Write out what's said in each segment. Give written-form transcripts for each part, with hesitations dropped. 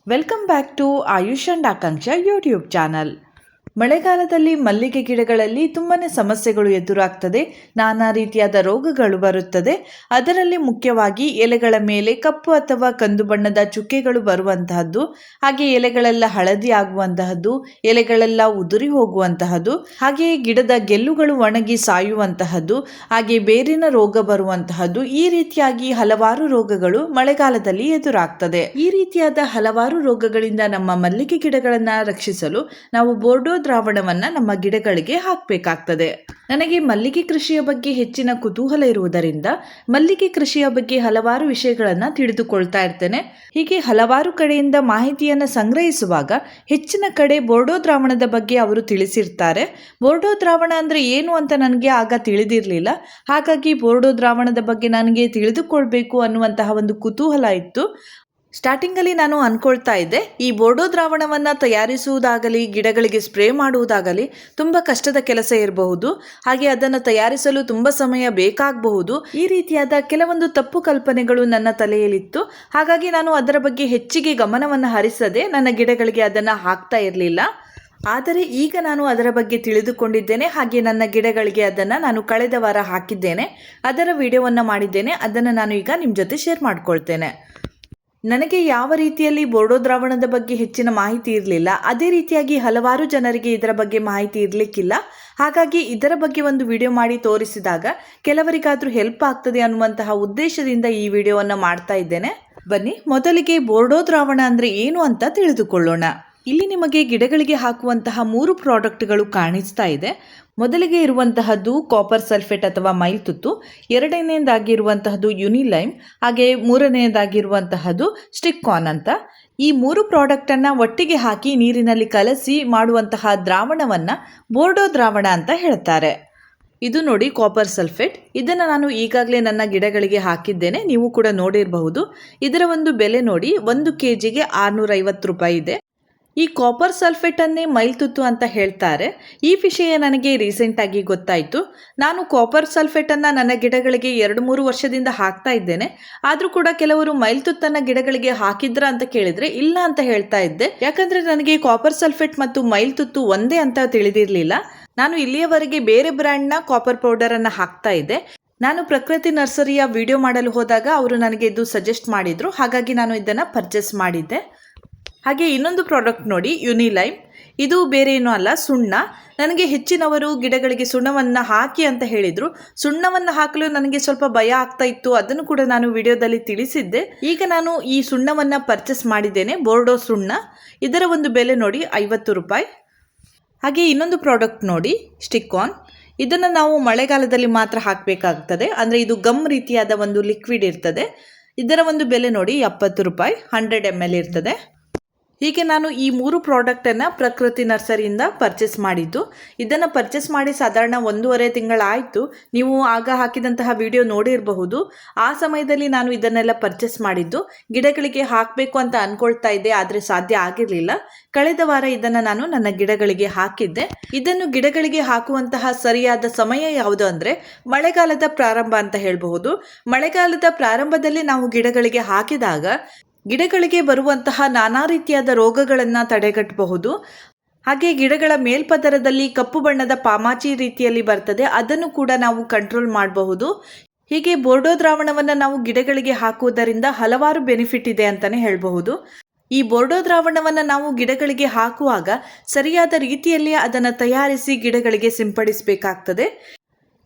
Welcome back to Ayush and Akanksha YouTube channel. ಮಳೆಗಾಲದಲ್ಲಿ ಮಲ್ಲಿಗೆ ಗಿಡಗಳಲ್ಲಿ ತುಂಬಾ ಸಮಸ್ಯೆಗಳು ಎದುರಾಗ್ತದೆ. ನಾನಾ ರೀತಿಯಾದ ರೋಗಗಳು ಬರುತ್ತದೆ. ಅದರಲ್ಲಿ ಮುಖ್ಯವಾಗಿ ಎಲೆಗಳ ಮೇಲೆ ಕಪ್ಪು ಅಥವಾ ಕಂದು ಬಣ್ಣದ ಚುಕ್ಕೆಗಳು ಬರುವಂತಹದ್ದು, ಹಾಗೆ ಎಲೆಗಳೆಲ್ಲ ಹಳದಿ ಆಗುವಂತಹದ್ದು, ಎಲೆಗಳೆಲ್ಲ ಉದುರಿ ಹೋಗುವಂತಹದ್ದು, ಹಾಗೆಯೇ ಗಿಡದ ಗೆಲ್ಲುಗಳು ಒಣಗಿ ಸಾಯುವಂತಹದ್ದು, ಹಾಗೆ ಬೇರಿನ ರೋಗ ಬರುವಂತಹದ್ದು, ಈ ರೀತಿಯಾಗಿ ಹಲವಾರು ರೋಗಗಳು ಮಳೆಗಾಲದಲ್ಲಿ ಎದುರಾಗ್ತದೆ. ಈ ರೀತಿಯಾದ ಹಲವಾರು ರೋಗಗಳಿಂದ ನಮ್ಮ ಮಲ್ಲಿಗೆ ಗಿಡಗಳನ್ನ ರಕ್ಷಿಸಲು ನಾವು ಬೋರ್ಡೋ ದ್ರಾವಣವನ್ನ ನಮ್ಮ ಗಿಡಗಳಿಗೆ ಹಾಕಬೇಕಾಗ್ತದೆ. ನನಗೆ ಮಲ್ಲಿಗೆ ಕೃಷಿಯ ಬಗ್ಗೆ ಹೆಚ್ಚಿನ ಕುತೂಹಲ ಇರುವುದರಿಂದ ಮಲ್ಲಿಗೆ ಕೃಷಿಯ ಬಗ್ಗೆ ಹಲವಾರು ವಿಷಯಗಳನ್ನ ತಿಳಿದುಕೊಳ್ತಾ ಇರ್ತೇನೆ. ಹೀಗೆ ಹಲವಾರು ಕಡೆಯಿಂದ ಮಾಹಿತಿಯನ್ನು ಸಂಗ್ರಹಿಸುವಾಗ ಹೆಚ್ಚಿನ ಕಡೆ ಬೋರ್ಡೋ ದ್ರಾವಣದ ಬಗ್ಗೆ ಅವರು ತಿಳಿಸಿರ್ತಾರೆ. ಬೋರ್ಡೋ ದ್ರಾವಣ ಅಂದ್ರೆ ಏನು ಅಂತ ನನಗೆ ಆಗ ತಿಳಿದಿರಲಿಲ್ಲ. ಹಾಗಾಗಿ ಬೋರ್ಡೋ ದ್ರಾವಣದ ಬಗ್ಗೆ ನನಗೆ ತಿಳಿದುಕೊಳ್ಬೇಕು ಅನ್ನುವಂತಹ ಒಂದು ಕುತೂಹಲ ಇತ್ತು. ಸ್ಟಾರ್ಟಿಂಗಲ್ಲಿ ನಾನು ಅನ್ಕೊಳ್ತಾ ಇದ್ದೆ, ಈ ಬೋರ್ಡೋ ದ್ರಾವಣವನ್ನು ತಯಾರಿಸುವುದಾಗಲಿ ಗಿಡಗಳಿಗೆ ಸ್ಪ್ರೇ ಮಾಡುವುದಾಗಲಿ ತುಂಬ ಕಷ್ಟದ ಕೆಲಸ ಇರಬಹುದು, ಹಾಗೆ ಅದನ್ನು ತಯಾರಿಸಲು ತುಂಬ ಸಮಯ ಬೇಕಾಗಬಹುದು. ಈ ರೀತಿಯಾದ ಕೆಲವೊಂದು ತಪ್ಪು ಕಲ್ಪನೆಗಳು ನನ್ನ ತಲೆಯಲ್ಲಿತ್ತು. ಹಾಗಾಗಿ ನಾನು ಅದರ ಬಗ್ಗೆ ಹೆಚ್ಚಿಗೆ ಗಮನವನ್ನು ಹರಿಸದೆ ನನ್ನ ಗಿಡಗಳಿಗೆ ಅದನ್ನು ಹಾಕ್ತಾ ಇರಲಿಲ್ಲ. ಆದರೆ ಈಗ ನಾನು ಅದರ ಬಗ್ಗೆ ತಿಳಿದುಕೊಂಡಿದ್ದೇನೆ. ಹಾಗೆ ನನ್ನ ಗಿಡಗಳಿಗೆ ಅದನ್ನು ನಾನು ಕಳೆದ ವಾರ ಹಾಕಿದ್ದೇನೆ. ಅದರ ವಿಡಿಯೋವನ್ನು ಮಾಡಿದ್ದೇನೆ. ಅದನ್ನು ನಾನು ಈಗ ನಿಮ್ಮ ಜೊತೆ ಶೇರ್ ಮಾಡ್ಕೊಳ್ತೇನೆ. ನನಗೆ ಯಾವ ರೀತಿಯಲ್ಲಿ ಬೋರ್ಡೋ ದ್ರಾವಣದ ಬಗ್ಗೆ ಹೆಚ್ಚಿನ ಮಾಹಿತಿ ಇರಲಿಲ್ಲ, ಅದೇ ರೀತಿಯಾಗಿ ಹಲವಾರು ಜನರಿಗೆ ಇದರ ಬಗ್ಗೆ ಮಾಹಿತಿ ಇರಲಿಕ್ಕಿಲ್ಲ. ಹಾಗಾಗಿ ಇದರ ಬಗ್ಗೆ ಒಂದು ವಿಡಿಯೋ ಮಾಡಿ ತೋರಿಸಿದಾಗ ಕೆಲವರಿಗಾದರೂ ಹೆಲ್ಪ್ ಆಗ್ತದೆ ಅನ್ನುವಂತಹ ಉದ್ದೇಶದಿಂದ ಈ ವಿಡಿಯೋವನ್ನು ಮಾಡ್ತಾ ಇದ್ದೇನೆ. ಬನ್ನಿ ಮೊದಲಿಗೆ ಬೋರ್ಡೋ ದ್ರಾವಣ ಅಂದರೆ ಏನು ಅಂತ ತಿಳಿದುಕೊಳ್ಳೋಣ. ಇಲ್ಲಿ ನಿಮಗೆ ಗಿಡಗಳಿಗೆ ಹಾಕುವಂತಹ 3 ಪ್ರಾಡಕ್ಟ್ಗಳು ಕಾಣಿಸ್ತಾ ಇದೆ. ಮೊದಲಿಗೆ ಇರುವಂತಹದ್ದು ಕಾಪರ್ ಸಲ್ಫೇಟ್ ಅಥವಾ ಮೈಲ್ತುತ್ತು, ಎರಡನೆಯದಾಗಿರುವಂತಹದ್ದು ಯುನಿಲೈಮ್, ಹಾಗೆ ಮೂರನೆಯದಾಗಿರುವಂತಹದ್ದು ಸ್ಟಿಕ್ಕಾನ್ ಅಂತ. ಈ 3 ಪ್ರಾಡಕ್ಟನ್ನು ಒಟ್ಟಿಗೆ ಹಾಕಿ ನೀರಿನಲ್ಲಿ ಕಲಸಿ ಮಾಡುವಂತಹ ದ್ರಾವಣವನ್ನು ಬೋರ್ಡೋ ದ್ರಾವಣ ಅಂತ ಹೇಳ್ತಾರೆ. ಇದು ನೋಡಿ ಕಾಪರ್ ಸಲ್ಫೇಟ್. ಇದನ್ನು ನಾನು ಈಗಾಗಲೇ ನನ್ನ ಗಿಡಗಳಿಗೆ ಹಾಕಿದ್ದೇನೆ, ನೀವು ಕೂಡ ನೋಡಿರಬಹುದು. ಇದರ ಒಂದು ಬೆಲೆ ನೋಡಿ 1 kg 650 ರೂಪಾಯಿ ಇದೆ. ಈ ಕಾಪರ್ ಸಲ್ಫೇಟನ್ನೇ ಮೈಲ್ತುತ್ತು ಅಂತ ಹೇಳ್ತಾರೆ. ಈ ವಿಷಯ ನನಗೆ ರೀಸೆಂಟಾಗಿ ಗೊತ್ತಾಯಿತು. ನಾನು ಕಾಪರ್ ಸಲ್ಫೇಟನ್ನು ನನ್ನ ಗಿಡಗಳಿಗೆ 2-3 ವರ್ಷದಿಂದ ಹಾಕ್ತಾ ಇದ್ದೇನೆ. ಆದರೂ ಕೂಡ ಕೆಲವರು ಮೈಲ್ತುತ್ತನ್ನು ಗಿಡಗಳಿಗೆ ಹಾಕಿದ್ರ ಅಂತ ಕೇಳಿದರೆ ಇಲ್ಲ ಅಂತ ಹೇಳ್ತಾ ಇದ್ದೆ. ಯಾಕಂದರೆ ನನಗೆ ಕಾಪರ್ ಸಲ್ಫೇಟ್ ಮತ್ತು ಮೈಲ್ತುತ್ತು ಒಂದೇ ಅಂತ ತಿಳಿದಿರಲಿಲ್ಲ. ನಾನು ಇಲ್ಲಿಯವರೆಗೆ ಬೇರೆ ಬ್ರ್ಯಾಂಡ್ನ ಕಾಪರ್ ಪೌಡರನ್ನು ಹಾಕ್ತಾ ಇದ್ದೆ. ನಾನು ಪ್ರಕೃತಿ ನರ್ಸರಿಯ ವಿಡಿಯೋ ಮಾಡಲು ಹೋದಾಗ ಅವರು ನನಗೆ ಇದು ಸಜೆಸ್ಟ್ ಮಾಡಿದರು. ಹಾಗಾಗಿ ನಾನು ಇದನ್ನು ಪರ್ಚೇಸ್ ಮಾಡಿದ್ದೆ. ಹಾಗೆ ಇನ್ನೊಂದು ಪ್ರಾಡಕ್ಟ್ ನೋಡಿ, ಯುನಿಲೈಮ್. ಇದು ಬೇರೆ ಏನೂ ಅಲ್ಲ, ಸುಣ್ಣ. ನನಗೆ ಹೆಚ್ಚಿನವರು ಗಿಡಗಳಿಗೆ ಸುಣ್ಣವನ್ನು ಹಾಕಿ ಅಂತ ಹೇಳಿದರು. ಸುಣ್ಣವನ್ನು ಹಾಕಲು ನನಗೆ ಸ್ವಲ್ಪ ಭಯ ಆಗ್ತಾ ಇತ್ತು. ಅದನ್ನು ಕೂಡ ನಾನು ವಿಡಿಯೋದಲ್ಲಿ ತಿಳಿಸಿದ್ದೆ. ಈಗ ನಾನು ಈ ಸುಣ್ಣವನ್ನು ಪರ್ಚೇಸ್ ಮಾಡಿದ್ದೇನೆ, ಬೋರ್ಡೋ ಸುಣ್ಣ. ಇದರ ಒಂದು ಬೆಲೆ ನೋಡಿ 50 ರೂಪಾಯಿ. ಹಾಗೆ ಇನ್ನೊಂದು ಪ್ರಾಡಕ್ಟ್ ನೋಡಿ, ಸ್ಟಿಕ್ಕಾನ್. ಇದನ್ನು ನಾವು ಮಳೆಗಾಲದಲ್ಲಿ ಮಾತ್ರ ಹಾಕಬೇಕಾಗ್ತದೆ. ಅಂದರೆ ಇದು ಗಮ್ ರೀತಿಯಾದ ಒಂದು ಲಿಕ್ವಿಡ್ ಇರ್ತದೆ. ಇದರ ಒಂದು ಬೆಲೆ ನೋಡಿ 70 ರೂಪಾಯಿ, 100 ml ಇರ್ತದೆ. ಹೀಗೆ ನಾನು ಈ 3 ಪ್ರಾಡಕ್ಟನ್ನು ಪ್ರಕೃತಿ ನರ್ಸರಿಯಿಂದ ಪರ್ಚೇಸ್ ಮಾಡಿದ್ದು. ಇದನ್ನು ಪರ್ಚೇಸ್ ಮಾಡಿ ಸಾಧಾರಣ 1.5 ತಿಂಗಳಾಯಿತು. ನೀವು ಆಗ ಹಾಕಿದಂತಹ ವಿಡಿಯೋ ನೋಡಿರಬಹುದು. ಆ ಸಮಯದಲ್ಲಿ ನಾನು ಇದನ್ನೆಲ್ಲ ಪರ್ಚೇಸ್ ಮಾಡಿದ್ದು. ಗಿಡಗಳಿಗೆ ಹಾಕಬೇಕು ಅಂತ ಅಂದ್ಕೊಳ್ತಾ ಇದ್ದೆ, ಆದರೆ ಸಾಧ್ಯ ಆಗಿರಲಿಲ್ಲ. ಕಳೆದ ವಾರ ಇದನ್ನು ನಾನು ನನ್ನ ಗಿಡಗಳಿಗೆ ಹಾಕಿದ್ದೆ. ಇದನ್ನು ಗಿಡಗಳಿಗೆ ಹಾಕುವಂತಹ ಸರಿಯಾದ ಸಮಯ ಯಾವುದು ಅಂದರೆ ಮಳೆಗಾಲದ ಪ್ರಾರಂಭ ಅಂತ ಹೇಳಬಹುದು. ಮಳೆಗಾಲದ ಪ್ರಾರಂಭದಲ್ಲಿ ನಾವು ಗಿಡಗಳಿಗೆ ಹಾಕಿದಾಗ ಗಿಡಗಳಿಗೆ ಬರುವಂತಹ ನಾನಾ ರೀತಿಯಾದ ರೋಗಗಳನ್ನು ತಡೆಗಟ್ಟಬಹುದು. ಹಾಗೆ ಗಿಡಗಳ ಮೇಲ್ಪದರದಲ್ಲಿ ಕಪ್ಪು ಬಣ್ಣದ ಪಾಮಾಚಿ ರೀತಿಯಲ್ಲಿ ಬರ್ತದೆ, ಅದನ್ನು ಕೂಡ ನಾವು ಕಂಟ್ರೋಲ್ ಮಾಡಬಹುದು. ಹೀಗೆ ಬೋರ್ಡೋ ದ್ರಾವಣವನ್ನು ನಾವು ಗಿಡಗಳಿಗೆ ಹಾಕುವುದರಿಂದ ಹಲವಾರು ಬೆನಿಫಿಟ್ ಇದೆ ಅಂತಲೇ ಹೇಳಬಹುದು. ಈ ಬೋರ್ಡೋ ದ್ರಾವಣವನ್ನು ನಾವು ಗಿಡಗಳಿಗೆ ಹಾಕುವಾಗ ಸರಿಯಾದ ರೀತಿಯಲ್ಲಿ ಅದನ್ನು ತಯಾರಿಸಿ ಗಿಡಗಳಿಗೆ ಸಿಂಪಡಿಸಬೇಕಾಗ್ತದೆ.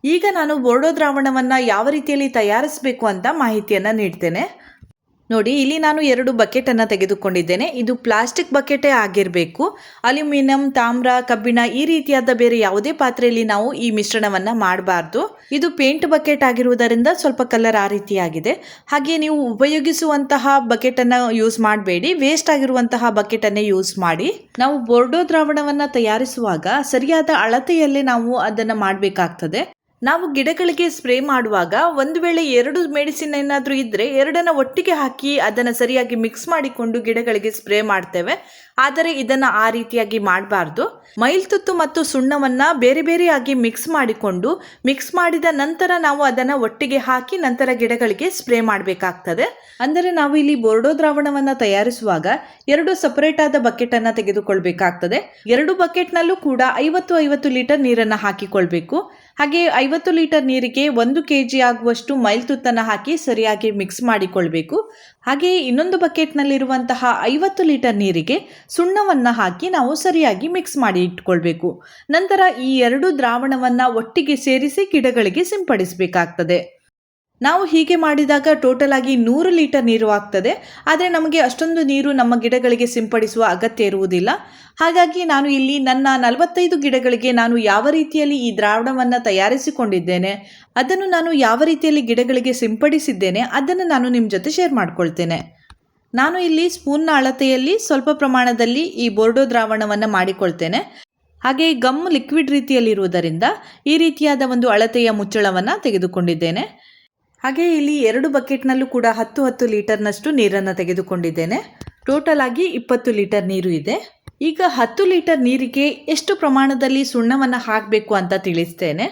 ಈಗ ನಾನು ಬೋರ್ಡೋ ದ್ರಾವಣವನ್ನು ಯಾವ ರೀತಿಯಲ್ಲಿ ತಯಾರಿಸಬೇಕು ಅಂತ ಮಾಹಿತಿಯನ್ನು ನೀಡ್ತೇನೆ. ನೋಡಿ, ಇಲ್ಲಿ ನಾನು 2 ಬಕೆಟನ್ನು ತೆಗೆದುಕೊಂಡಿದ್ದೇನೆ. ಇದು ಪ್ಲಾಸ್ಟಿಕ್ ಬಕೆಟೇ ಆಗಿರಬೇಕು. ಅಲ್ಯೂಮಿನಿಯಂ, ತಾಮ್ರ, ಕಬ್ಬಿಣ ಈ ರೀತಿಯಾದ ಬೇರೆ ಯಾವುದೇ ಪಾತ್ರೆಯಲ್ಲಿ ನಾವು ಈ ಮಿಶ್ರಣವನ್ನು ಮಾಡಬಾರ್ದು. ಇದು ಪೇಂಟ್ ಬಕೆಟ್ ಆಗಿರುವುದರಿಂದ ಸ್ವಲ್ಪ ಕಲರ್ ಆ ರೀತಿಯಾಗಿದೆ. ಹಾಗೆ ನೀವು ಉಪಯೋಗಿಸುವಂತಹ ಬಕೆಟನ್ನು ಯೂಸ್ ಮಾಡಬೇಡಿ, ವೇಸ್ಟ್ ಆಗಿರುವಂತಹ ಬಕೆಟನ್ನೇ ಯೂಸ್ ಮಾಡಿ. ನಾವು ಬೋರ್ಡೋ ದ್ರಾವಣವನ್ನು ತಯಾರಿಸುವಾಗ ಸರಿಯಾದ ಅಳತೆಯಲ್ಲೇ ನಾವು ಅದನ್ನು ಮಾಡಬೇಕಾಗ್ತದೆ. ನಾವು ಗಿಡಗಳಿಗೆ ಸ್ಪ್ರೇ ಮಾಡುವಾಗ ಒಂದು ವೇಳೆ 2 ಮೆಡಿಸಿನ್ ಏನಾದರೂ ಇದ್ದರೆ ಎರಡನ್ನು ಒಟ್ಟಿಗೆ ಹಾಕಿ ಅದನ್ನು ಸರಿಯಾಗಿ ಮಿಕ್ಸ್ ಮಾಡಿಕೊಂಡು ಗಿಡಗಳಿಗೆ ಸ್ಪ್ರೇ ಮಾಡ್ತೇವೆ. ಆದರೆ ಇದನ್ನು ಆ ರೀತಿಯಾಗಿ ಮಾಡಬಾರ್ದು. ಮೈಲ್ತುತ್ತು ಮತ್ತು ಸುಣ್ಣವನ್ನು ಬೇರೆ ಬೇರೆಯಾಗಿ ಮಿಕ್ಸ್ ಮಾಡಿದ ನಂತರ ನಾವು ಅದನ್ನು ಒಟ್ಟಿಗೆ ಹಾಕಿ ನಂತರ ಗಿಡಗಳಿಗೆ ಸ್ಪ್ರೇ ಮಾಡಬೇಕಾಗ್ತದೆ. ಅಂದರೆ ನಾವು ಇಲ್ಲಿ ಬೋರ್ಡೋ ದ್ರಾವಣವನ್ನು ತಯಾರಿಸುವಾಗ 2 ಸಪರೇಟ್ ಆದ ಬಕೆಟನ್ನು ತೆಗೆದುಕೊಳ್ಬೇಕಾಗ್ತದೆ. 2 ಬಕೆಟ್ನಲ್ಲೂ ಕೂಡ 50 ಲೀಟರ್ ನೀರನ್ನು ಹಾಕಿಕೊಳ್ಬೇಕು. ಹಾಗೆ 50 ಲೀಟರ್ ನೀರಿಗೆ 1 kg ಆಗುವಷ್ಟು ಮೈಲ್ತುತ್ತನ್ನು ಹಾಕಿ ಸರಿಯಾಗಿ ಮಿಕ್ಸ್ ಮಾಡಿಕೊಳ್ಬೇಕು. ಹಾಗೆಯೇ ಇನ್ನೊಂದು ಬಕೆಟ್ನಲ್ಲಿರುವಂತಹ 50 ಲೀಟರ್ ನೀರಿಗೆ ಸುಣ್ಣವನ್ನು ಹಾಕಿ ನಾವು ಸರಿಯಾಗಿ ಮಿಕ್ಸ್ ಮಾಡಿ ಇಟ್ಕೊಳ್ಬೇಕು. ನಂತರ ಈ 2 ದ್ರಾವಣವನ್ನು ಒಟ್ಟಿಗೆ ಸೇರಿಸಿ ಗಿಡಗಳಿಗೆ ಸಿಂಪಡಿಸಬೇಕಾಗ್ತದೆ. ನಾವು ಹೀಗೆ ಮಾಡಿದಾಗ ಟೋಟಲ್ ಆಗಿ 100 ಲೀಟರ್ ನೀರು ಆಗ್ತದೆ. ಆದರೆ ನಮಗೆ ಅಷ್ಟೊಂದು ನೀರು ನಮ್ಮ ಗಿಡಗಳಿಗೆ ಸಿಂಪಡಿಸುವ ಅಗತ್ಯ ಇರುವುದಿಲ್ಲ. ಹಾಗಾಗಿ ನಾನು ಇಲ್ಲಿ ನನ್ನ 45 ಗಿಡಗಳಿಗೆ ನಾನು ಯಾವ ರೀತಿಯಲ್ಲಿ ಈ ದ್ರಾವಣವನ್ನು ತಯಾರಿಸಿಕೊಂಡಿದ್ದೇನೆ, ಅದನ್ನು ನಾನು ಯಾವ ರೀತಿಯಲ್ಲಿ ಗಿಡಗಳಿಗೆ ಸಿಂಪಡಿಸಿದ್ದೇನೆ ಅದನ್ನು ನಾನು ನಿಮ್ಮ ಜೊತೆ ಶೇರ್ ಮಾಡ್ಕೊಳ್ತೇನೆ. ನಾನು ಇಲ್ಲಿ ಸ್ಪೂನ್ನ ಅಳತೆಯಲ್ಲಿ ಸ್ವಲ್ಪ ಪ್ರಮಾಣದಲ್ಲಿ ಈ ಬೋರ್ಡೋ ದ್ರಾವಣವನ್ನು ಮಾಡಿಕೊಳ್ತೇನೆ. ಹಾಗೆ ಗಮ್ ಲಿಕ್ವಿಡ್ ರೀತಿಯಲ್ಲಿರುವುದರಿಂದ ಈ ರೀತಿಯಾದ ಒಂದು ಅಳತೆಯ ಮುಚ್ಚಳವನ್ನು ತೆಗೆದುಕೊಂಡಿದ್ದೇನೆ. ಹಾಗೆ ಇಲ್ಲಿ 2 ಬಕೆಟ್ನಲ್ಲೂ ಕೂಡ 10 ಲೀಟರ್ನಷ್ಟು ನೀರನ್ನು ತೆಗೆದುಕೊಂಡಿದ್ದೇನೆ. ಟೋಟಲ್ ಆಗಿ 20 ಲೀಟರ್ ನೀರು ಇದೆ. ಈಗ 10 ಲೀಟರ್ ನೀರಿಗೆ ಎಷ್ಟು ಪ್ರಮಾಣದಲ್ಲಿ ಸುಣ್ಣವನ್ನು ಹಾಕಬೇಕು ಅಂತ ತಿಳಿಸ್ತೇನೆ.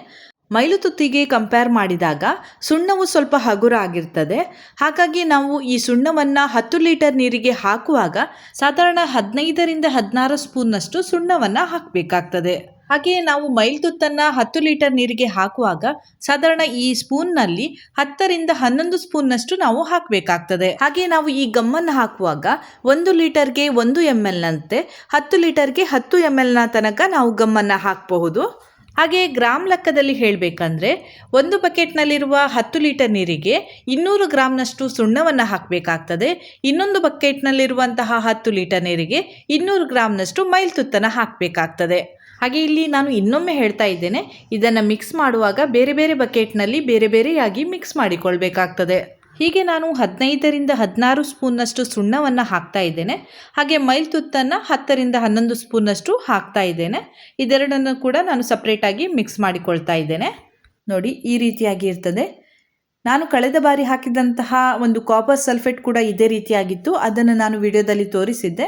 ಮೈಲುತುತ್ತಿಗೆ ಕಂಪೇರ್ ಮಾಡಿದಾಗ ಸುಣ್ಣವು ಸ್ವಲ್ಪ ಹಗುರ ಆಗಿರ್ತದೆ. ಹಾಗಾಗಿ ನಾವು ಈ ಸುಣ್ಣವನ್ನು 10 ಲೀಟರ್ ನೀರಿಗೆ ಹಾಕುವಾಗ ಸಾಧಾರಣ 15ರಿಂದ 16 ಸ್ಪೂನ್ನಷ್ಟು ಸುಣ್ಣವನ್ನು ಹಾಕಬೇಕಾಗ್ತದೆ. ಹಾಗೆಯೇ ನಾವು ಮೈಲ್ತುತ್ತನ್ನು 10 ಲೀಟರ್ ನೀರಿಗೆ ಹಾಕುವಾಗ ಸಾಧಾರಣ ಈ ಸ್ಪೂನ್ನಲ್ಲಿ 10ರಿಂದ 11 ಸ್ಪೂನ್ನಷ್ಟು ನಾವು ಹಾಕಬೇಕಾಗ್ತದೆ. ಹಾಗೆ ನಾವು ಈ ಗಮ್ಮನ್ನು ಹಾಕುವಾಗ 1 ಲೀಟರ್ಗೆ 1 ml ನಂತೆ 10 ಲೀಟರ್ಗೆ 10 ml ತನಕ ನಾವು ಗಮ್ಮನ್ನು ಹಾಕಬಹುದು. ಹಾಗೆ ಗ್ರಾಮ್ ಲೆಕ್ಕದಲ್ಲಿ ಹೇಳಬೇಕಂದ್ರೆ 1 ಬಕೆಟ್ನಲ್ಲಿರುವ 10 ಲೀಟರ್ ನೀರಿಗೆ 200 ಗ್ರಾಮ್ನಷ್ಟು ಸುಣ್ಣವನ್ನು ಹಾಕಬೇಕಾಗ್ತದೆ. ಇನ್ನೊಂದು ಬಕೆಟ್ನಲ್ಲಿರುವಂತಹ 10 ಲೀಟರ್ ನೀರಿಗೆ 200 ಗ್ರಾಮ್ನಷ್ಟು ಮೈಲ್ತುತ್ತನ್ನು ಹಾಕಬೇಕಾಗ್ತದೆ. ಹಾಗೆ ಇಲ್ಲಿ ನಾನು ಇನ್ನೊಮ್ಮೆ ಹೇಳ್ತಾ ಇದ್ದೇನೆ, ಇದನ್ನು ಮಿಕ್ಸ್ ಮಾಡುವಾಗ ಬೇರೆ ಬೇರೆ ಬಕೆಟ್ನಲ್ಲಿ ಬೇರೆ ಬೇರೆಯಾಗಿ ಮಿಕ್ಸ್ ಮಾಡಿಕೊಳ್ಬೇಕಾಗ್ತದೆ. ಹೀಗೆ ನಾನು 15ರಿಂದ 16 ಸ್ಪೂನ್ನಷ್ಟು ಸುಣ್ಣವನ್ನು ಹಾಕ್ತಾ ಇದ್ದೇನೆ. ಹಾಗೆ ಮೈಲ್ತುತ್ತನ್ನು 10ರಿಂದ 11 ಸ್ಪೂನ್ನಷ್ಟು ಹಾಕ್ತಾ ಇದ್ದೇನೆ. ಇದೆರಡನ್ನು ಕೂಡ ನಾನು ಸಪ್ರೇಟಾಗಿ ಮಿಕ್ಸ್ ಮಾಡಿಕೊಳ್ತಾ ಇದ್ದೇನೆ. ನೋಡಿ, ಈ ರೀತಿಯಾಗಿ ಇರ್ತದೆ. ನಾನು ಕಳೆದ ಬಾರಿ ಹಾಕಿದಂತಹ ಒಂದು ಕಾಪರ್ ಸಲ್ಫೇಟ್ ಕೂಡ ಇದೇ ರೀತಿಯಾಗಿತ್ತು. ಅದನ್ನು ನಾನು ವಿಡಿಯೋದಲ್ಲಿ ತೋರಿಸಿದ್ದೆ.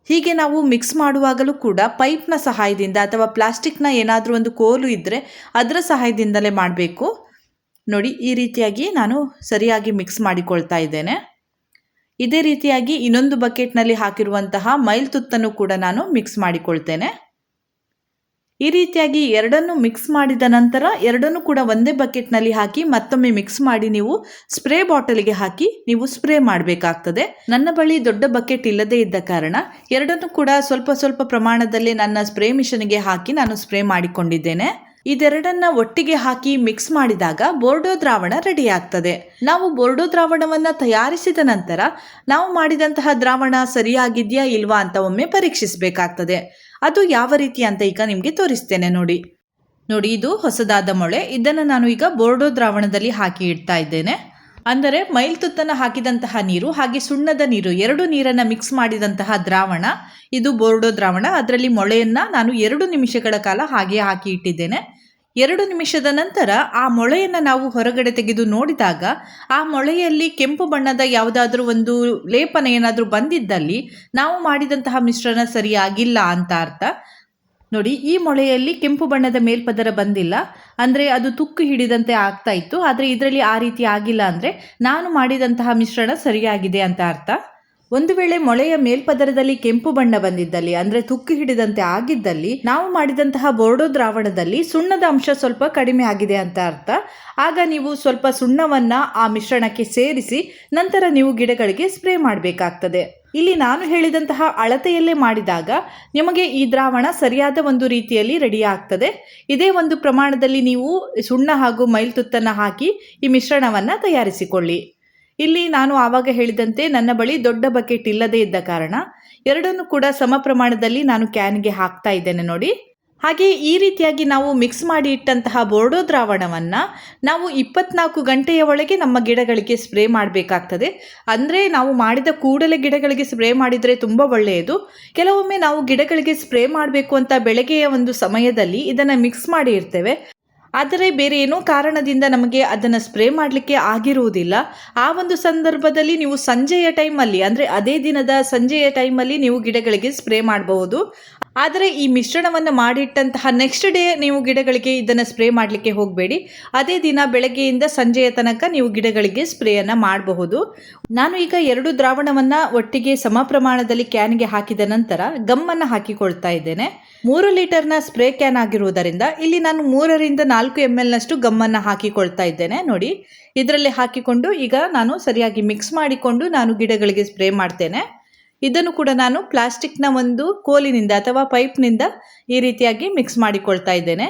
ಹೀಗೆ ನಾವು ಮಿಕ್ಸ್ ಮಾಡುವಾಗಲೂ ಕೂಡ ಪೈಪ್ನ ಸಹಾಯದಿಂದ ಅಥವಾ ಪ್ಲಾಸ್ಟಿಕ್ನ ಏನಾದರೂ ಒಂದು ಕೋಲು ಇದ್ದರೆ ಅದರ ಸಹಾಯದಿಂದಲೇ ಮಾಡಬೇಕು. ನೋಡಿ, ಈ ರೀತಿಯಾಗಿ ನಾನು ಸರಿಯಾಗಿ ಮಿಕ್ಸ್ ಮಾಡಿಕೊಳ್ತಾ ಇದ್ದೇನೆ. ಇದೇ ರೀತಿಯಾಗಿ ಇನ್ನೊಂದು ಬಕೆಟ್ನಲ್ಲಿ ಹಾಕಿರುವಂತಹ ಮೈಲ್ತುತ್ತನ್ನು ಕೂಡ ನಾನು ಮಿಕ್ಸ್ ಮಾಡಿಕೊಳ್ತೇನೆ. ಈ ರೀತಿಯಾಗಿ ಎರಡನ್ನು ಮಿಕ್ಸ್ ಮಾಡಿದ ನಂತರ ಎರಡನ್ನು ಕೂಡ ಒಂದೇ ಬಕೆಟ್ನಲ್ಲಿ ಹಾಕಿ ಮತ್ತೊಮ್ಮೆ ಮಿಕ್ಸ್ ಮಾಡಿ ನೀವು ಸ್ಪ್ರೇ ಬಾಟಲಿಗೆ ಹಾಕಿ ನೀವು ಸ್ಪ್ರೇ ಮಾಡಬೇಕಾಗ್ತದೆ. ನನ್ನ ಬಳಿ ದೊಡ್ಡ ಬಕೆಟ್ ಇಲ್ಲದೇ ಇದ್ದ ಕಾರಣ ಎರಡನ್ನು ಕೂಡ ಸ್ವಲ್ಪ ಸ್ವಲ್ಪ ಪ್ರಮಾಣದಲ್ಲಿ ನನ್ನ ಸ್ಪ್ರೇ ಮಿಷನ್ಗೆ ಹಾಕಿ ನಾನು ಸ್ಪ್ರೇ ಮಾಡಿಕೊಂಡಿದ್ದೇನೆ. ಇದೆರಡನ್ನ ಒಟ್ಟಿಗೆ ಹಾಕಿ ಮಿಕ್ಸ್ ಮಾಡಿದಾಗ ಬೋರ್ಡೋ ದ್ರಾವಣ ರೆಡಿ ಆಗ್ತದೆ. ನಾವು ಬೋರ್ಡೋ ದ್ರಾವಣವನ್ನು ತಯಾರಿಸಿದ ನಂತರ ನಾವು ಮಾಡಿದಂತಹ ದ್ರಾವಣ ಸರಿಯಾಗಿದೆಯಾ ಇಲ್ವಾ ಅಂತ ಒಮ್ಮೆ ಪರೀಕ್ಷಿಸಬೇಕಾಗ್ತದೆ. ಅದು ಯಾವ ರೀತಿ ಅಂತ ಈಗ ನಿಮಗೆ ತೋರಿಸ್ತೇನೆ. ನೋಡಿ, ಇದು ಹೊಸದಾದ ಮೊಳೆ. ಇದನ್ನು ನಾನು ಈಗ ಬೋರ್ಡೋ ದ್ರಾವಣದಲ್ಲಿ ಹಾಕಿ ಇಡ್ತಾ ಇದ್ದೇನೆ. ಅಂದರೆ ಮೈಲ್ತುತ್ತನ್ನು ಹಾಕಿದಂತಹ ನೀರು ಹಾಗೆ ಸುಣ್ಣದ ನೀರು 2 ನೀರನ್ನು ಮಿಕ್ಸ್ ಮಾಡಿದಂತಹ ದ್ರಾವಣ ಇದು ಬೋರ್ಡೋ ದ್ರಾವಣ. ಅದರಲ್ಲಿ ಮೊಳೆಯನ್ನು ನಾನು 2 ನಿಮಿಷಗಳ ಕಾಲ ಹಾಗೆ ಹಾಕಿ ಇಟ್ಟಿದ್ದೇನೆ. 2 ನಿಮಿಷದ ನಂತರ ಆ ಮೊಳೆಯನ್ನು ನಾವು ಹೊರಗಡೆ ತೆಗೆದು ನೋಡಿದಾಗ ಆ ಮೊಳೆಯಲ್ಲಿ ಕೆಂಪು ಬಣ್ಣದ ಯಾವುದಾದ್ರೂ ಒಂದು ಲೇಪನ ಏನಾದರೂ ಬಂದಿದ್ದಲ್ಲಿ ನಾವು ಮಾಡಿದಂತಹ ಮಿಶ್ರಣ ಸರಿಯಾಗಿಲ್ಲ ಅಂತ ಅರ್ಥ. ನೋಡಿ, ಈ ಮೊಳೆಯಲ್ಲಿ ಕೆಂಪು ಬಣ್ಣದ ಮೇಲ್ಪದರ ಬಂದಿಲ್ಲ, ಅಂದರೆ ಅದು ತುಕ್ಕು ಹಿಡಿದಂತೆ ಆಗ್ತಾ ಇತ್ತು. ಆದರೆ ಇದರಲ್ಲಿ ಆ ರೀತಿ ಆಗಿಲ್ಲ, ಅಂದರೆ ನಾನು ಮಾಡಿದಂತಹ ಮಿಶ್ರಣ ಸರಿಯಾಗಿದೆ ಅಂತ ಅರ್ಥ. ಒಂದು ವೇಳೆ ಮೊಳೆಯ ಮೇಲ್ಪದರದಲ್ಲಿ ಕೆಂಪು ಬಣ್ಣ ಬಂದಿದ್ದಲ್ಲಿ, ಅಂದರೆ ತುಕ್ಕು ಹಿಡಿದಂತೆ ಆಗಿದ್ದಲ್ಲಿ, ನಾವು ಮಾಡಿದಂತಹ ಬೋರ್ಡೋ ದ್ರಾವಣದಲ್ಲಿ ಸುಣ್ಣದ ಅಂಶ ಸ್ವಲ್ಪ ಕಡಿಮೆ ಆಗಿದೆ ಅಂತ ಅರ್ಥ. ಆಗ ನೀವು ಸ್ವಲ್ಪ ಸುಣ್ಣವನ್ನು ಆ ಮಿಶ್ರಣಕ್ಕೆ ಸೇರಿಸಿ ನಂತರ ನೀವು ಗಿಡಗಳಿಗೆ ಸ್ಪ್ರೇ ಮಾಡಬೇಕಾಗ್ತದೆ. ಇಲ್ಲಿ ನಾನು ಹೇಳಿದಂತಹ ಅಳತೆಯಲ್ಲೇ ಮಾಡಿದಾಗ ನಿಮಗೆ ಈ ದ್ರಾವಣ ಸರಿಯಾದ ಒಂದು ರೀತಿಯಲ್ಲಿ ರೆಡಿ ಆಗ್ತದೆ. ಇದೇ ಒಂದು ಪ್ರಮಾಣದಲ್ಲಿ ನೀವು ಸುಣ್ಣ ಹಾಗೂ ಮೈಲ್ತುತ್ತನ್ನು ಹಾಕಿ ಈ ಮಿಶ್ರಣವನ್ನು ತಯಾರಿಸಿಕೊಳ್ಳಿ. ಇಲ್ಲಿ ನಾನು ಆವಾಗ ಹೇಳಿದಂತೆ ನನ್ನ ಬಳಿ ದೊಡ್ಡ ಬಕೆಟ್ ಇಲ್ಲದೇ ಇದ್ದ ಕಾರಣ ಎರಡನ್ನು ಕೂಡ ಸಮ ಪ್ರಮಾಣದಲ್ಲಿ ನಾನು ಕ್ಯಾನ್ಗೆ ಹಾಕ್ತಾ ಇದ್ದೇನೆ. ನೋಡಿ, ಹಾಗೆ ಈ ರೀತಿಯಾಗಿ ನಾವು ಮಿಕ್ಸ್ ಮಾಡಿ ಇಟ್ಟಂತಹ ಬೋರ್ಡೋ ದ್ರಾವಣವನ್ನು ನಾವು 24 ಗಂಟೆಯ ಒಳಗೆ ನಮ್ಮ ಗಿಡಗಳಿಗೆ ಸ್ಪ್ರೇ ಮಾಡಬೇಕಾಗ್ತದೆ. ಅಂದರೆ ನಾವು ಮಾಡಿದ ಕೂಡಲೇ ಗಿಡಗಳಿಗೆ ಸ್ಪ್ರೇ ಮಾಡಿದರೆ ತುಂಬ ಒಳ್ಳೆಯದು. ಕೆಲವೊಮ್ಮೆ ನಾವು ಗಿಡಗಳಿಗೆ ಸ್ಪ್ರೇ ಮಾಡಬೇಕು ಅಂತ ಬೆಳಗ್ಗೆಯ ಒಂದು ಸಮಯದಲ್ಲಿ ಇದನ್ನು ಮಿಕ್ಸ್ ಮಾಡಿ ಇರ್ತೇವೆ, ಆದರೆ ಬೇರೆ ಏನೋ ಕಾರಣದಿಂದ ನಮಗೆ ಅದನ್ನು ಸ್ಪ್ರೇ ಮಾಡಲಿಕ್ಕೆ ಆಗಿರುವುದಿಲ್ಲ. ಆ ಒಂದು ಸಂದರ್ಭದಲ್ಲಿ ನೀವು ಸಂಜೆಯ ಟೈಮಲ್ಲಿ, ಅಂದರೆ ಅದೇ ದಿನದ ಸಂಜೆಯ ಟೈಮಲ್ಲಿ ನೀವು ಗಿಡಗಳಿಗೆ ಸ್ಪ್ರೇ ಮಾಡಬಹುದು. ಆದರೆ ಈ ಮಿಶ್ರಣವನ್ನು ಮಾಡಿಟ್ಟಂತಹ ನೆಕ್ಸ್ಟ್ ಡೇ ನೀವು ಗಿಡಗಳಿಗೆ ಇದನ್ನು ಸ್ಪ್ರೇ ಮಾಡಲಿಕ್ಕೆ ಹೋಗಬೇಡಿ. ಅದೇ ದಿನ ಬೆಳಗ್ಗೆಯಿಂದ ಸಂಜೆಯ ತನಕ ನೀವು ಗಿಡಗಳಿಗೆ ಸ್ಪ್ರೇಯನ್ನು ಮಾಡಬಹುದು. ನಾನು ಈಗ 2 ದ್ರಾವಣವನ್ನು ಒಟ್ಟಿಗೆ ಸಮ ಪ್ರಮಾಣದಲ್ಲಿ ಕ್ಯಾನ್ಗೆ ಹಾಕಿದ ನಂತರ ಗಮ್ಮನ್ನು ಹಾಕಿಕೊಳ್ತಾ ಇದ್ದೇನೆ. 3 ಲೀಟರ್ನ ಸ್ಪ್ರೇ ಕ್ಯಾನ್ ಆಗಿರುವುದರಿಂದ ಇಲ್ಲಿ ನಾನು 3 ರಿಂದ 4 ml ನಷ್ಟು ಗಮ್ಮನ್ನು ಹಾಕಿಕೊಳ್ತಾ ಇದ್ದೇನೆ. ನೋಡಿ, ಇದರಲ್ಲಿ ಹಾಕಿಕೊಂಡು ಈಗ ನಾನು ಸರಿಯಾಗಿ ಮಿಕ್ಸ್ ಮಾಡಿಕೊಂಡು ನಾನು ಗಿಡಗಳಿಗೆ ಸ್ಪ್ರೇ ಮಾಡ್ತೇನೆ. ಇದನ್ನು ಕೂಡ ನಾನು ಪ್ಲಾಸ್ಟಿಕ್ನ ಒಂದು ಕೋಲಿನಿಂದ ಅಥವಾ ಪೈಪ್ನಿಂದ ಈ ರೀತಿಯಾಗಿ ಮಿಕ್ಸ್ ಮಾಡಿಕೊಳ್ತಾ ಇದ್ದೇನೆ.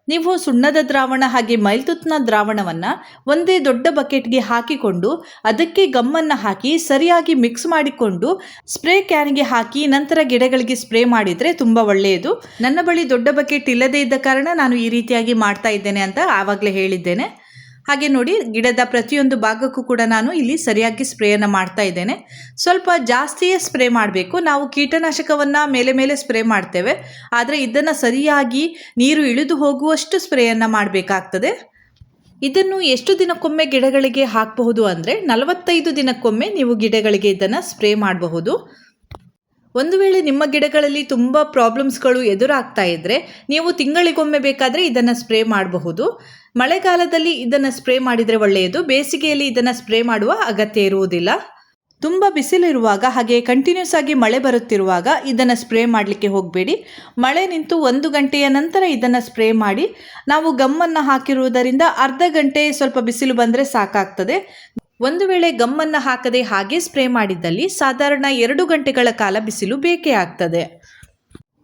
ನೀವು ಸುಣ್ಣದ ದ್ರಾವಣ ಹಾಗೆ ಮೈಲ್ತುತ್ತಿನ ದ್ರಾವಣವನ್ನು ಒಂದೇ ದೊಡ್ಡ ಬಕೆಟ್ಗೆ ಹಾಕಿಕೊಂಡು ಅದಕ್ಕೆ ಗಮ್ಮನ್ನು ಹಾಕಿ ಸರಿಯಾಗಿ ಮಿಕ್ಸ್ ಮಾಡಿಕೊಂಡು ಸ್ಪ್ರೇ ಕ್ಯಾನ್ಗೆ ಹಾಕಿ ನಂತರ ಗಿಡಗಳಿಗೆ ಸ್ಪ್ರೇ ಮಾಡಿದರೆ ತುಂಬ ಒಳ್ಳೆಯದು. ನನ್ನ ಬಳಿ ದೊಡ್ಡ ಬಕೆಟ್ ಇಲ್ಲದೇ ಇದ್ದ ಕಾರಣ ನಾನು ಈ ರೀತಿಯಾಗಿ ಮಾಡ್ತಾ ಇದ್ದೇನೆ ಅಂತ ಆವಾಗಲೇ ಹೇಳಿದ್ದೇನೆ. ಹಾಗೆ ನೋಡಿ, ಗಿಡದ ಪ್ರತಿಯೊಂದು ಭಾಗಕ್ಕೂ ಕೂಡ ನಾನು ಇಲ್ಲಿ ಸರಿಯಾಗಿ ಸ್ಪ್ರೇಯನ್ನು ಮಾಡ್ತಾ ಇದ್ದೇನೆ. ಸ್ವಲ್ಪ ಜಾಸ್ತಿಯೇ ಸ್ಪ್ರೇ ಮಾಡಬೇಕು. ನಾವು ಕೀಟನಾಶಕವನ್ನು ಮೇಲೆ ಸ್ಪ್ರೇ ಮಾಡ್ತೇವೆ, ಆದರೆ ಇದನ್ನು ಸರಿಯಾಗಿ ನೀರು ಇಳಿದು ಹೋಗುವಷ್ಟು ಸ್ಪ್ರೇಯನ್ನು ಮಾಡಬೇಕಾಗ್ತದೆ. ಇದನ್ನು ಎಷ್ಟು ದಿನಕ್ಕೊಮ್ಮೆ ಗಿಡಗಳಿಗೆ ಹಾಕಬಹುದು ಅಂದರೆ 45 ದಿನಕ್ಕೊಮ್ಮೆ ನೀವು ಗಿಡಗಳಿಗೆ ಇದನ್ನು ಸ್ಪ್ರೇ ಮಾಡಬಹುದು. ಒಂದು ವೇಳೆ ನಿಮ್ಮ ಗಿಡಗಳಲ್ಲಿ ತುಂಬ ಪ್ರಾಬ್ಲಮ್ಸ್ಗಳು ಎದುರಾಗ್ತಾ ಇದ್ದರೆ ನೀವು ತಿಂಗಳಿಗೊಮ್ಮೆ ಬೇಕಾದರೆ ಇದನ್ನು ಸ್ಪ್ರೇ ಮಾಡಬಹುದು. ಮಳೆಗಾಲದಲ್ಲಿ ಇದನ್ನು ಸ್ಪ್ರೇ ಮಾಡಿದರೆ ಒಳ್ಳೆಯದು. ಬೇಸಿಗೆಯಲ್ಲಿ ಇದನ್ನು ಸ್ಪ್ರೇ ಮಾಡುವ ಅಗತ್ಯ ಇರುವುದಿಲ್ಲ. ತುಂಬ ಬಿಸಿಲಿರುವಾಗ ಹಾಗೆ ಕಂಟಿನ್ಯೂಸ್ ಆಗಿ ಮಳೆ ಬರುತ್ತಿರುವಾಗ ಇದನ್ನು ಸ್ಪ್ರೇ ಮಾಡಲಿಕ್ಕೆ ಹೋಗಬೇಡಿ. ಮಳೆ ನಿಂತು 1 ಗಂಟೆಯ ನಂತರ ಇದನ್ನು ಸ್ಪ್ರೇ ಮಾಡಿ. ನಾವು ಗಮ್ಮನ್ನು ಹಾಕಿರುವುದರಿಂದ ಅರ್ಧ ಗಂಟೆ ಸ್ವಲ್ಪ ಬಿಸಿಲು ಬಂದರೆ ಸಾಕಾಗ್ತದೆ. ಒಂದು ವೇಳೆ ಗಮ್ಮನ್ನು ಹಾಕದೆ ಹಾಗೆ ಸ್ಪ್ರೇ ಮಾಡಿದ್ದಲ್ಲಿ ಸಾಧಾರಣ 2 ಗಂಟೆಗಳ ಕಾಲ ಬಿಸಿಲು ಬೇಕೇ ಆಗ್ತದೆ.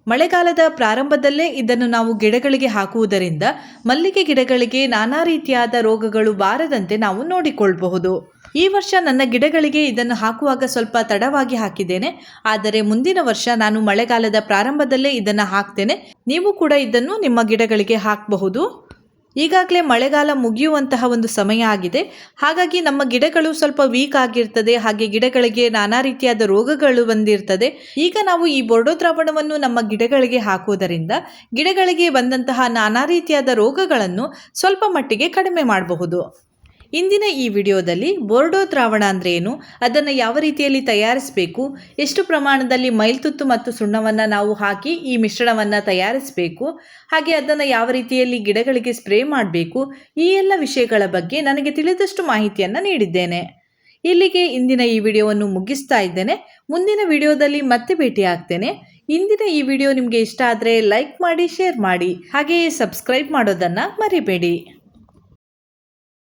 ಮಳೆಗಾಲದ ಪ್ರಾರಂಭದಲ್ಲೇ ಇದನ್ನು ನಾವು ಗಿಡಗಳಿಗೆ ಹಾಕುವುದರಿಂದ ಮಲ್ಲಿಗೆ ಗಿಡಗಳಿಗೆ ನಾನಾ ರೀತಿಯಾದ ರೋಗಗಳು ಬಾರದಂತೆ ನಾವು ನೋಡಿಕೊಳ್ಳಬಹುದು. ಈ ವರ್ಷ ನನ್ನ ಗಿಡಗಳಿಗೆ ಇದನ್ನು ಹಾಕುವಾಗ ಸ್ವಲ್ಪ ತಡವಾಗಿ ಹಾಕಿದ್ದೇನೆ, ಆದರೆ ಮುಂದಿನ ವರ್ಷ ನಾನು ಮಳೆಗಾಲದ ಪ್ರಾರಂಭದಲ್ಲೇ ಇದನ್ನು ಹಾಕ್ತೇನೆ. ನೀವು ಕೂಡ ಇದನ್ನು ನಿಮ್ಮ ಗಿಡಗಳಿಗೆ ಹಾಕಬಹುದು. ಈಗಾಗಲೇ ಮಳೆಗಾಲ ಮುಗಿಯುವಂತಹ ಒಂದು ಸಮಯ ಆಗಿದೆ. ಹಾಗಾಗಿ ನಮ್ಮ ಗಿಡಗಳು ಸ್ವಲ್ಪ ವೀಕ್ ಆಗಿರ್ತದೆ, ಹಾಗೆ ಗಿಡಗಳಿಗೆ ನಾನಾ ರೀತಿಯಾದ ರೋಗಗಳು ಬಂದಿರ್ತದೆ. ಈಗ ನಾವು ಈ ಬೋರ್ಡೋ ದ್ರಾವಣವನ್ನು ನಮ್ಮ ಗಿಡಗಳಿಗೆ ಹಾಕುವುದರಿಂದ ಗಿಡಗಳಿಗೆ ಬಂದಂತಹ ನಾನಾ ರೀತಿಯಾದ ರೋಗಗಳನ್ನು ಸ್ವಲ್ಪ ಮಟ್ಟಿಗೆ ಕಡಿಮೆ ಮಾಡಬಹುದು. ಇಂದಿನ ಈ ವಿಡಿಯೋದಲ್ಲಿ ಬೋರ್ಡೋ ದ್ರಾವಣ ಅಂದರೆ ಏನು, ಅದನ್ನು ಯಾವ ರೀತಿಯಲ್ಲಿ ತಯಾರಿಸಬೇಕು, ಎಷ್ಟು ಪ್ರಮಾಣದಲ್ಲಿ ಮೈಲ್ತುತ್ತು ಮತ್ತು ಸುಣ್ಣವನ್ನು ನಾವು ಹಾಕಿ ಈ ಮಿಶ್ರಣವನ್ನು ತಯಾರಿಸಬೇಕು, ಹಾಗೆ ಅದನ್ನು ಯಾವ ರೀತಿಯಲ್ಲಿ ಗಿಡಗಳಿಗೆ ಸ್ಪ್ರೇ ಮಾಡಬೇಕು, ಈ ಎಲ್ಲ ವಿಷಯಗಳ ಬಗ್ಗೆ ನನಗೆ ತಿಳಿದಷ್ಟು ಮಾಹಿತಿಯನ್ನು ನೀಡಿದ್ದೇನೆ. ಇಲ್ಲಿಗೆ ಇಂದಿನ ಈ ವಿಡಿಯೋವನ್ನು ಮುಗಿಸ್ತಾ ಇದ್ದೇನೆ. ಮುಂದಿನ ವಿಡಿಯೋದಲ್ಲಿ ಮತ್ತೆ ಭೇಟಿ ಆಗ್ತೇನೆ. ಇಂದಿನ ಈ ವಿಡಿಯೋ ನಿಮಗೆ ಇಷ್ಟ ಆದರೆ ಲೈಕ್ ಮಾಡಿ, ಶೇರ್ ಮಾಡಿ, ಹಾಗೆಯೇ ಸಬ್ಸ್ಕ್ರೈಬ್ ಮಾಡೋದನ್ನು ಮರಿಬೇಡಿ.